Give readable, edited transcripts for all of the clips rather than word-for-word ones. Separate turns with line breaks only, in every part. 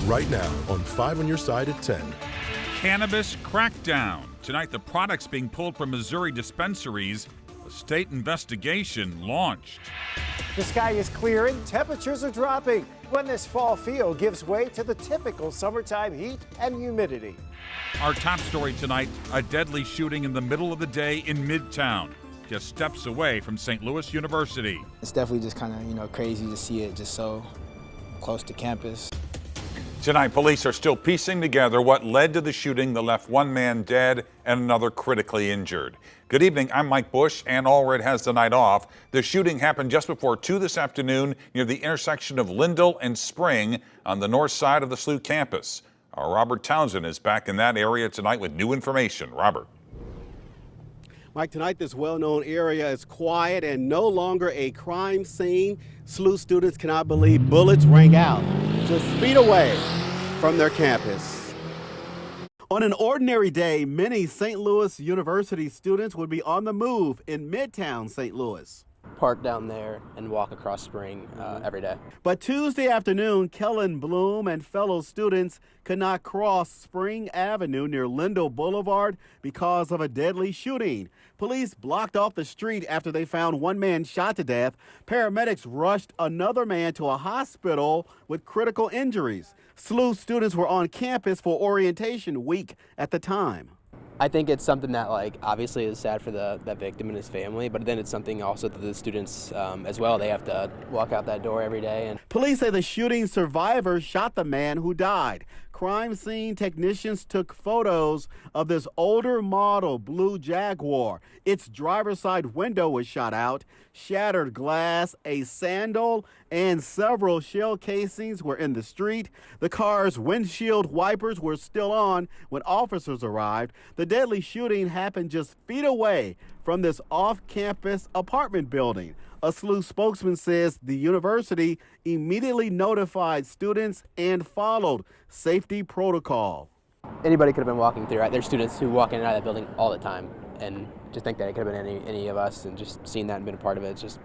right now on 5 on your side at 10.
Cannabis crackdown. Tonight, the products being pulled from Missouri dispensaries. A state investigation launched.
The sky is clearing, temperatures are dropping when this fall feel gives way to the typical summertime heat and humidity.
Our top story tonight, a deadly shooting in the middle of the day in Midtown, just steps away from St. Louis University.
It's definitely just kind of, crazy to see it just so close to campus.
Tonight, police are still piecing together what led to the shooting that left one man dead and another critically injured. Good evening, I'm Mike Bush, and Allred has the night off. The shooting happened just before 2 this afternoon near the intersection of Lindell and Spring on the north side of the SLU campus. Our Robert Townsend is back in that area tonight with new information. Robert.
Mike, tonight this well-known area is quiet and no longer a crime scene. SLU students cannot believe bullets rang out just feet away from their campus. On an ordinary day, many St. Louis University students would be on the move in Midtown St. Louis.
Park down there and walk across Spring every day.
But Tuesday afternoon, Kellen Bloom and fellow students could not cross Spring Avenue near Lindell Boulevard because of a deadly shooting. Police blocked off the street after they found one man shot to death. Paramedics rushed another man to a hospital with critical injuries. SLU students were on campus for orientation week at the time.
I think it's something that, obviously is sad for the victim and his family, but then it's something also that the students as well. They have to walk out that door every day. And
police say the shooting survivor shot the man who died. Crime scene technicians took photos of this older model blue Jaguar. Its driver's side window was shot out, shattered glass, a sandal, and several shell casings were in the street. The car's windshield wipers were still on when officers arrived. The deadly shooting happened just feet away from this off-campus apartment building. A SLU spokesman says the university immediately notified students and followed safety protocol.
anybody could have been walking through. There's students who walk in and out of that building all the time and just think that it could have been any of us, and just seeing that and being a part of it, it's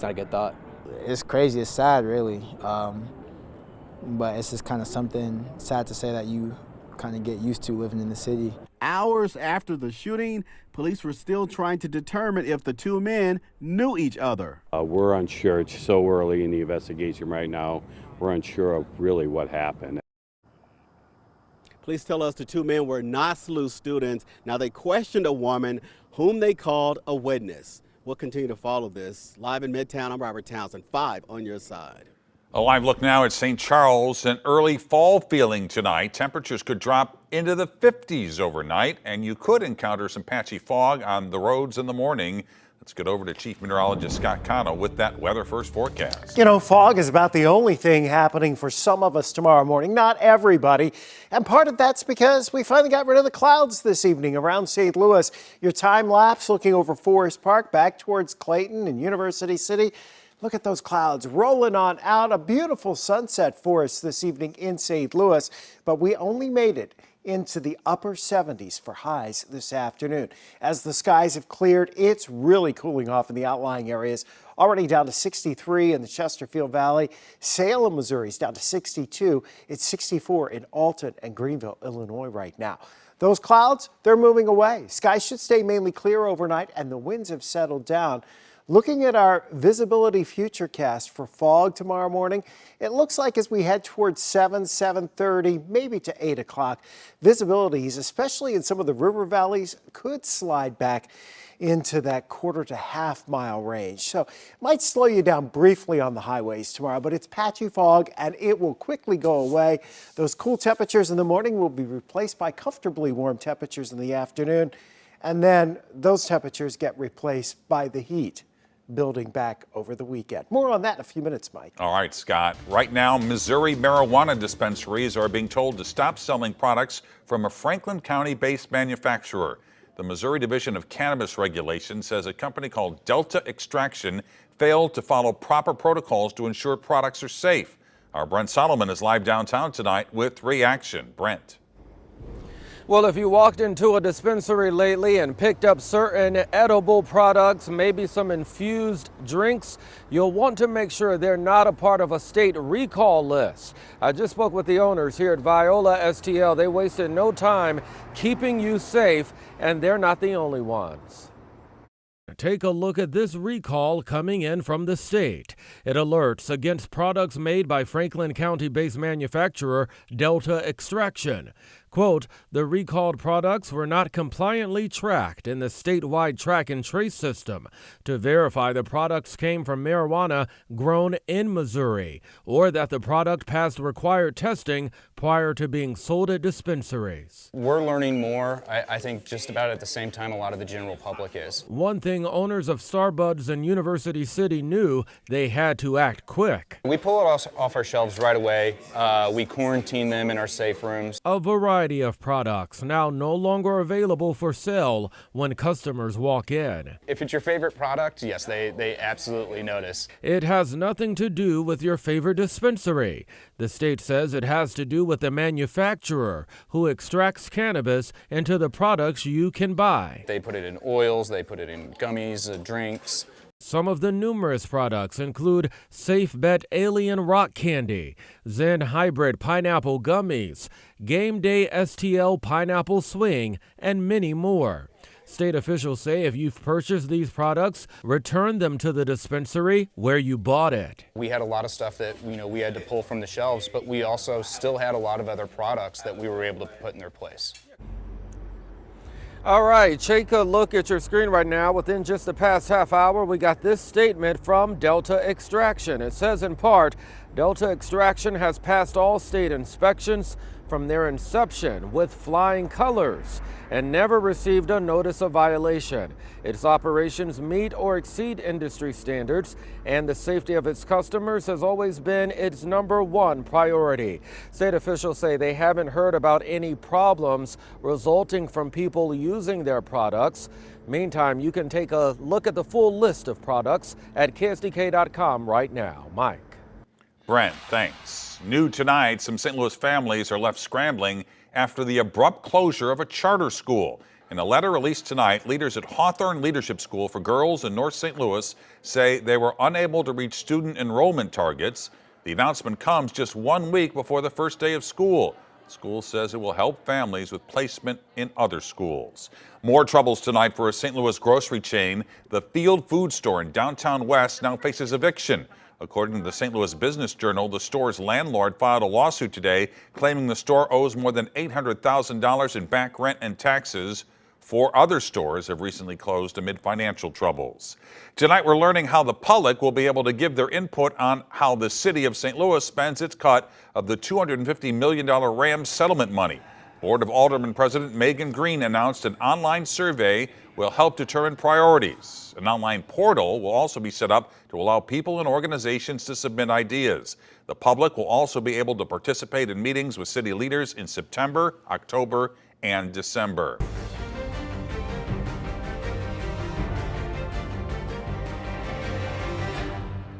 not a good thought.
It's crazy, it's sad really, but it's just kind of something sad to say that you kind of get used to living in the city.
Hours after the shooting, police were still trying to determine if the two men knew each other.
We're unsure. It's so early in the investigation right now. We're unsure of really what happened.
Police tell us the two men were not SLU students. Now, they questioned a woman whom they called a witness. We'll continue to follow this. Live in Midtown, I'm Robert Townsend, 5 on your side.
A live look now at St. Charles. An early fall feeling tonight. Temperatures could drop into the 50s overnight, and you could encounter some patchy fog on the roads in the morning. Let's get over to Chief Meteorologist Scott Cano with that Weather First forecast.
You know, fog is about the only thing happening for some of us tomorrow morning, not everybody. And part of that's because we finally got rid of the clouds this evening around St. Louis. Your time lapse looking over Forest Park back towards Clayton and University City. Look at those clouds rolling on out. A beautiful sunset for us this evening in St. Louis, but we only made it into the upper 70s for highs this afternoon. As the skies have cleared, it's really cooling off in the outlying areas. Already down to 63 in the Chesterfield Valley. Salem, Missouri is down to 62. It's 64 in Alton and Greenville, Illinois right now. Those clouds, they're moving away. Skies should stay mainly clear overnight, and the winds have settled down. Looking at our visibility futurecast for fog tomorrow morning, it looks like as we head towards 7:30, maybe to 8 o'clock, visibilities, especially in some of the river valleys, could slide back into that quarter to half mile range. So it might slow you down briefly on the highways tomorrow, but it's patchy fog and it will quickly go away. Those cool temperatures in the morning will be replaced by comfortably warm temperatures in the afternoon. And then those temperatures get replaced by the heat building back over the weekend. More on that in a few minutes, Mike.
All right, Scott. Right now, Missouri marijuana dispensaries are being told to stop selling products from a Franklin County-based manufacturer. The Missouri Division of Cannabis Regulation says a company called Delta Extraction failed to follow proper protocols to ensure products are safe. Our Brent Solomon is live downtown tonight with reaction. Brent.
Well, if you walked into a dispensary lately and picked up certain edible products, maybe some infused drinks, you'll want to make sure they're not a part of a state recall list. I just spoke with the owners here at Viola STL. They wasted no time keeping you safe, and they're not the only ones. Take a look at this recall coming in from the state. It alerts against products made by Franklin County-based manufacturer Delta Extraction. Quote, the recalled products were not compliantly tracked in the statewide track and trace system to verify the products came from marijuana grown in Missouri or that the product passed required testing prior to being sold at dispensaries.
We're learning more, I think, just about at the same time a lot of the general public is.
One thing owners of Starbuds in University City knew, they had to act quick.
We pull it off our shelves right away. We quarantine them in our safe rooms.
A variety of products now no longer available for sale when customers walk in.
If it's your favorite product, yes, they absolutely notice.
It has nothing to do with your favorite dispensary. The state says it has to do with the manufacturer who extracts cannabis into the products you can buy.
They put it in oils, they put it in gummies, drinks.
Some of the numerous products include Safe Bet Alien Rock Candy, Zen Hybrid Pineapple Gummies, Game Day STL Pineapple Swing, and many more. State officials say if you've purchased these products, return them to the dispensary where you bought it.
We had a lot of stuff that we had to pull from the shelves, but we also still had a lot of other products that we were able to put in their place.
All right, take a look at your screen right now. Within just the past half hour, we got this statement from Delta Extraction. It says in part, Delta Extraction has passed all state inspections from their inception with flying colors and never received a notice of violation. Its operations meet or exceed industry standards, and the safety of its customers has always been its #1 priority. State officials say they haven't heard about any problems resulting from people using their products. Meantime, you can take a look at the full list of products at KSDK.com right now. Mike.
Brent, thanks. New tonight, some St. Louis families are left scrambling after the abrupt closure of a charter school. In a letter released tonight, leaders at Hawthorne Leadership School for Girls in North St. Louis say they were unable to reach student enrollment targets. The announcement comes just 1 week before the first day of school. The school says it will help families with placement in other schools. More troubles tonight for a St. Louis grocery chain. The Field Food Store in downtown West now faces eviction. According to the St. Louis Business Journal, the store's landlord filed a lawsuit today claiming the store owes more than $800,000 in back rent and taxes. 4 other stores have recently closed amid financial troubles. Tonight, we're learning how the public will be able to give their input on how the city of St. Louis spends its cut of the $250 million Rams settlement money. Board of Aldermen President Megan Green announced an online survey will help determine priorities. An online portal will also be set up to allow people and organizations to submit ideas. The public will also be able to participate in meetings with city leaders in September, October, and December.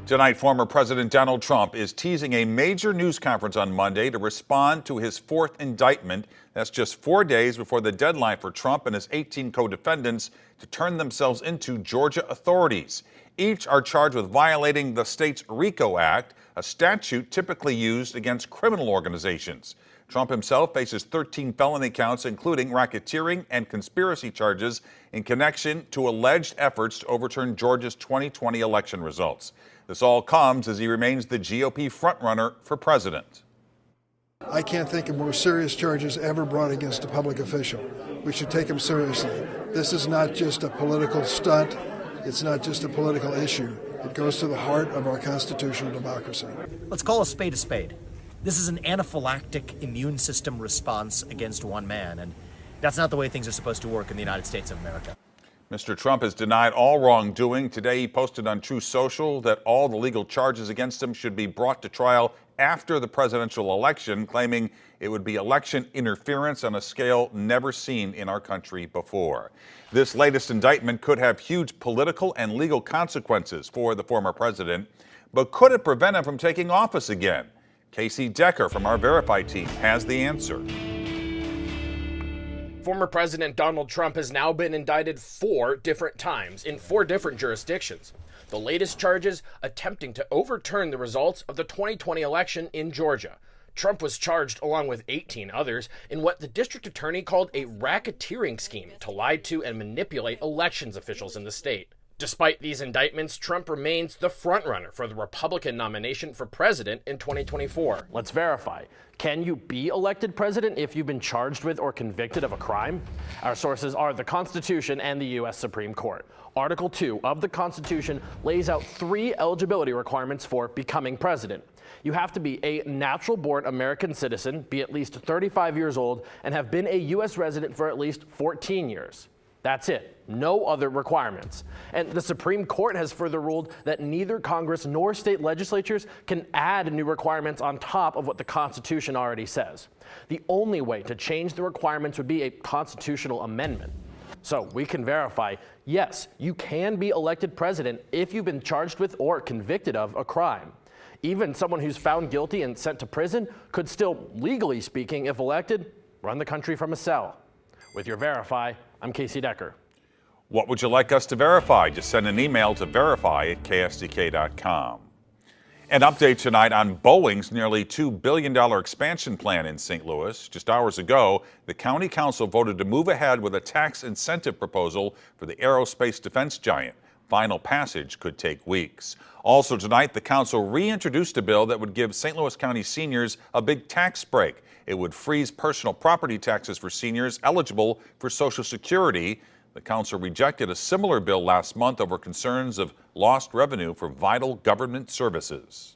Tonight, former President Donald Trump is teasing a major news conference on Monday to respond to his 4th indictment. That's just 4 days before the deadline for Trump and his 18 co-defendants to turn themselves into Georgia authorities. Each are charged with violating the state's RICO Act, a statute typically used against criminal organizations. Trump himself faces 13 felony counts, including racketeering and conspiracy charges in connection to alleged efforts to overturn Georgia's 2020 election results. This all comes as he remains the GOP frontrunner for president.
I can't think of more serious charges ever brought against a public official. We should take them seriously. This is not just a political stunt. It's not just a political issue. It goes to the heart of our constitutional democracy.
Let's call a spade a spade. This is an anaphylactic immune system response against one man, and that's not the way things are supposed to work in the United States of America.
Mr. Trump has denied all wrongdoing. Today, he posted on Truth Social that all the legal charges against him should be brought to trial after the presidential election, claiming it would be election interference on a scale never seen in our country before. This latest indictment could have huge political and legal consequences for the former president, but could it prevent him from taking office again? Casey Decker from our Verify team has the answer.
Former President Donald Trump has now been indicted 4 different times in 4 different jurisdictions. The latest charges attempting to overturn the results of the 2020 election in Georgia. Trump was charged, along with 18 others, in what the district attorney called a racketeering scheme to lie to and manipulate elections officials in the state. Despite these indictments, Trump remains the frontrunner for the Republican nomination for president in 2024.
Let's verify. Can you be elected president if you've been charged with or convicted of a crime? Our sources are the Constitution and the U.S. Supreme Court. Article 2 of the Constitution lays out 3 eligibility requirements for becoming president. You have to be a natural-born American citizen, be at least 35 years old, and have been a U.S. resident for at least 14 years. That's it. No other requirements. And the Supreme Court has further ruled that neither Congress nor state legislatures can add new requirements on top of what the Constitution already says. The only way to change the requirements would be a constitutional amendment. So we can verify, yes, you can be elected president if you've been charged with or convicted of a crime. Even someone who's found guilty and sent to prison could still, legally speaking, if elected, run the country from a cell. With your Verify, I'm Casey Decker.
What would you like us to verify? Just send an email to verify@ksdk.com. An update tonight on Boeing's nearly $2 billion expansion plan in St. Louis. Just hours ago, the county council voted to move ahead with a tax incentive proposal for the aerospace defense giant. Final passage could take weeks. Also tonight, the council reintroduced a bill that would give St. Louis County seniors a big tax break. It would freeze personal property taxes for seniors eligible for Social Security. The council rejected a similar bill last month over concerns of lost revenue for vital government services.